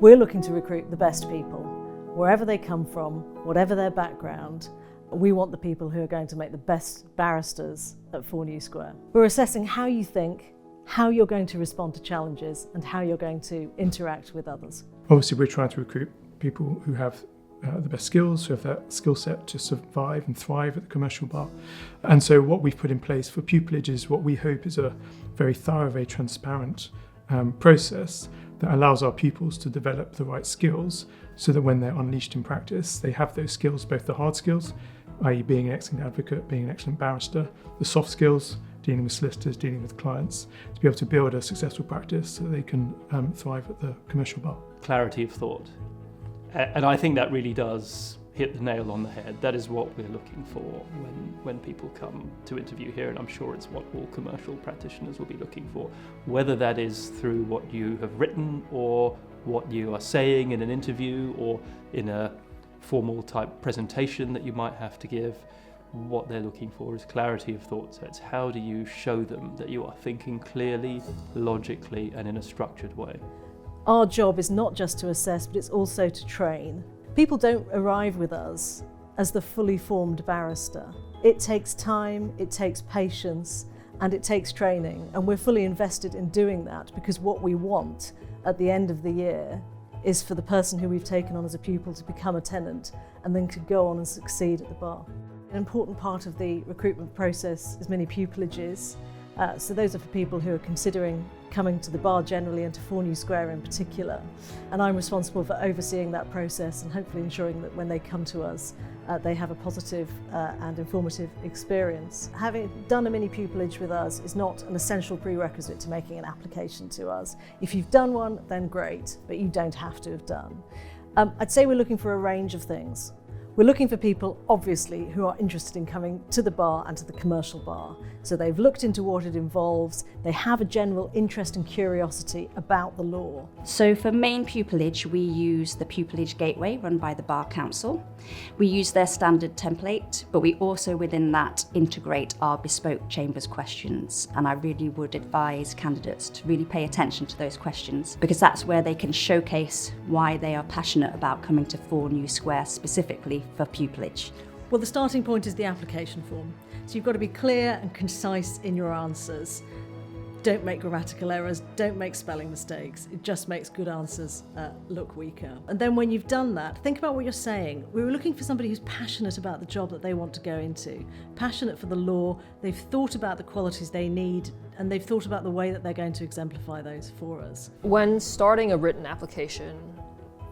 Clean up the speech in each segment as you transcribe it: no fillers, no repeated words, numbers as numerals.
We're looking to recruit the best people, wherever they come from, whatever their background. We want the people who are going to make the best barristers at 4 New Square. We're assessing how you think, how you're going to respond to challenges, and how you're going to interact with others. Obviously, we're trying to recruit people who have the best skills, who have that skill set to survive and thrive at the commercial bar. And so what we've put in place for Pupillage is what we hope is a very thorough, very transparent process that allows our pupils to develop the right skills so that when they're unleashed in practice, they have those skills, both the hard skills, i.e. being an excellent advocate, being an excellent barrister, the soft skills, dealing with solicitors, dealing with clients, to be able to build a successful practice so they can thrive at the commercial bar. Clarity of thought. And I think that really does hit the nail on the head. That is what we're looking for when people come to interview here, and I'm sure it's what all commercial practitioners will be looking for, whether that is through what you have written or what you are saying in an interview or in a formal type presentation that you might have to give. What they're looking for is clarity of thought. So it's how do you show them that you are thinking clearly, logically, and in a structured way. Our job is not just to assess, but it's also to train. People don't arrive with us as the fully formed barrister. It takes time, it takes patience, and it takes training. And we're fully invested in doing that because what we want at the end of the year is for the person who we've taken on as a pupil to become a tenant and then to go on and succeed at the bar. An important part of the recruitment process is many pupillages. So those are for people who are considering coming to the bar generally and to 4 New Square in particular. And I'm responsible for overseeing that process and hopefully ensuring that when they come to us, they have a positive and informative experience. Having done a mini pupillage with us is not an essential prerequisite to making an application to us. If you've done one, then great, but you don't have to have done. I'd say we're looking for a range of things. We're looking for people, obviously, who are interested in coming to the bar and to the commercial bar. So they've looked into what it involves, they have a general interest and curiosity about the law. So for main pupillage, we use the Pupillage Gateway run by the Bar Council. We use their standard template, but we also within that integrate our bespoke chambers questions. And I really would advise candidates to really pay attention to those questions because that's where they can showcase why they are passionate about coming to 4 New Square specifically for pupillage. Well, the starting point is the application form. So you've got to be clear and concise in your answers. Don't make grammatical errors, don't make spelling mistakes. It just makes good answers look weaker. And then when you've done that, think about what you're saying. We were looking for somebody who's passionate about the job that they want to go into, passionate for the law, they've thought about the qualities they need, and they've thought about the way that they're going to exemplify those for us. When starting a written application,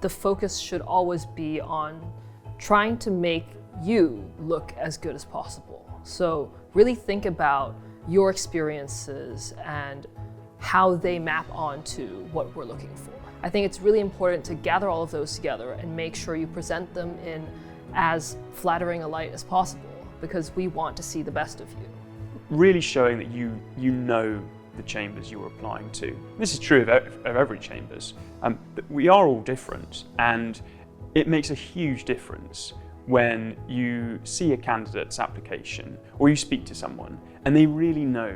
the focus should always be on trying to make you look as good as possible. So really think about your experiences and how they map onto what we're looking for. I think it's really important to gather all of those together and make sure you present them in as flattering a light as possible because we want to see the best of you. Really showing that you know the chambers you're applying to. This is true of every chambers. We are all different, and it makes a huge difference when you see a candidate's application or you speak to someone and they really know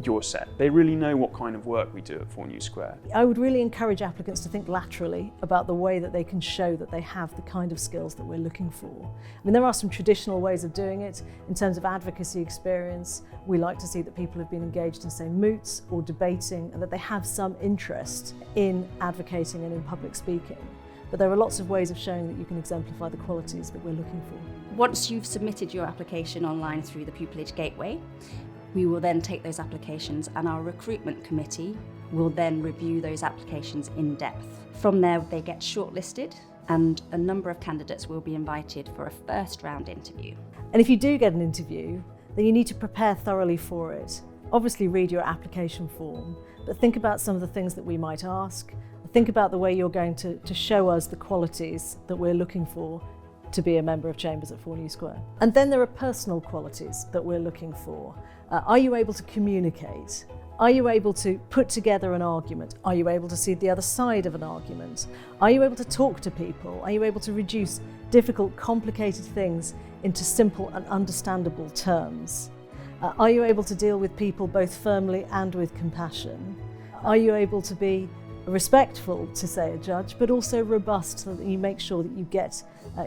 your set. They really know what kind of work we do at 4 New Square. I would really encourage applicants to think laterally about the way that they can show that they have the kind of skills that we're looking for. I mean, there are some traditional ways of doing it. In terms of advocacy experience, we like to see that people have been engaged in, say, moots or debating, and that they have some interest in advocating and in public speaking. But there are lots of ways of showing that you can exemplify the qualities that we're looking for. Once you've submitted your application online through the Pupillage Gateway, we will then take those applications and our recruitment committee will then review those applications in depth. From there, they get shortlisted and a number of candidates will be invited for a first round interview. And if you do get an interview, then you need to prepare thoroughly for it. Obviously read your application form, but think about some of the things that we might ask. Think about the way you're going to show us the qualities that we're looking for to be a member of Chambers at 4 New Square. And then there are personal qualities that we're looking for. Are you able to communicate? Are you able to put together an argument? Are you able to see the other side of an argument? Are you able to talk to people? Are you able to reduce difficult, complicated things into simple and understandable terms? Are you able to deal with people both firmly and with compassion? Are you able to be respectful to, say, a judge, but also robust so that you make sure that you get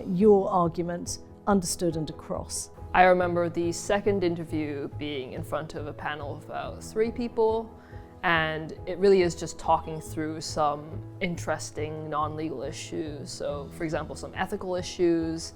your argument understood and across. I remember the second interview being in front of a panel of about 3 people, and it really is just talking through some interesting non-legal issues. So, for example, some ethical issues.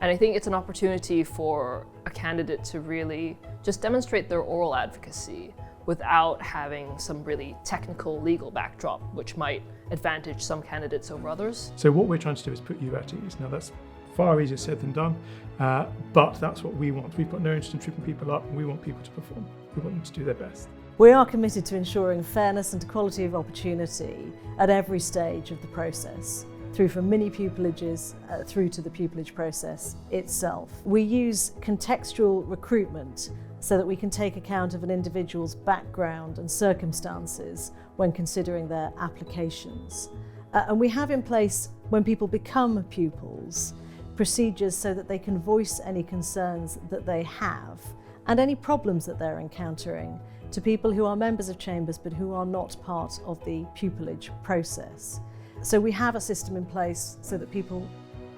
And I think it's an opportunity for a candidate to really just demonstrate their oral advocacy without having some really technical legal backdrop, which might advantage some candidates over others. So what we're trying to do is put you at ease. Now that's far easier said than done, but that's what we want. We've got no interest in tripping people up, and we want people to perform. We want them to do their best. We are committed to ensuring fairness and equality of opportunity at every stage of the process, through from mini pupillages through to the pupillage process itself. We use contextual recruitment so that we can take account of an individual's background and circumstances when considering their applications. And we have in place, when people become pupils, procedures so that they can voice any concerns that they have and any problems that they're encountering to people who are members of chambers but who are not part of the pupillage process. So we have a system in place so that people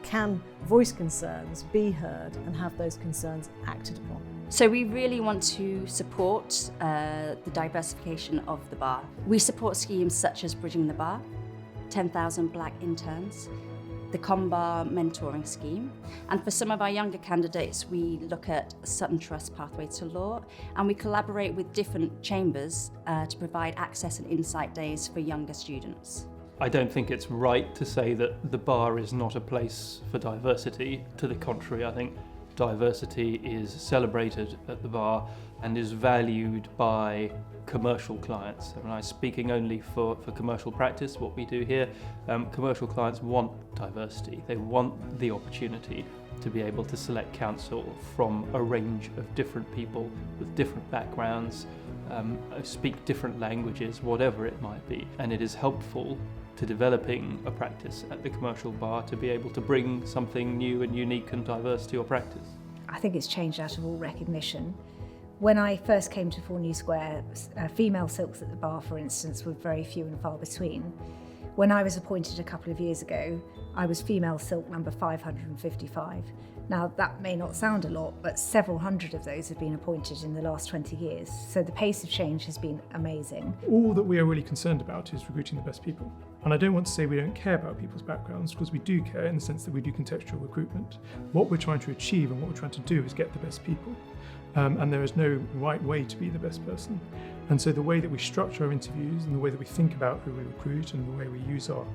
can voice concerns, be heard, and have those concerns acted upon. So we really want to support the diversification of the bar. We support schemes such as Bridging the Bar, 10,000 Black Interns, the ComBar mentoring scheme, and for some of our younger candidates we look at Sutton Trust Pathway to Law, and we collaborate with different chambers to provide access and insight days for younger students. I don't think it's right to say that the bar is not a place for diversity. To the contrary, I think diversity is celebrated at the bar and is valued by commercial clients. And I'm speaking only for commercial practice, what we do here. Commercial clients want diversity. They want the opportunity to be able to select counsel from a range of different people with different backgrounds, speak different languages, whatever it might be. And it is helpful to developing a practice at the commercial bar to be able to bring something new and unique and diverse to your practice. I think it's changed out of all recognition. When I first came to 4 New Square, female silks at the bar, for instance, were very few and far between. When I was appointed a couple of years ago, I was female silk number 555. Now, that may not sound a lot, but several hundred of those have been appointed in the last 20 years. So the pace of change has been amazing. All that we are really concerned about is recruiting the best people. And I don't want to say we don't care about people's backgrounds, because we do care in the sense that we do contextual recruitment. What we're trying to achieve and what we're trying to do is get the best people. And there is no right way to be the best person. And so the way that we structure our interviews and the way that we think about who we recruit and the way we use our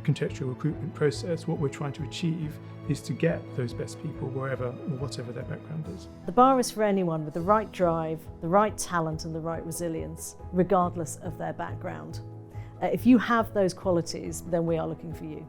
contextual recruitment process, what we're trying to achieve is to get those best people wherever or whatever their background is. The bar is for anyone with the right drive, the right talent and the right resilience, regardless of their background. If you have those qualities, then we are looking for you.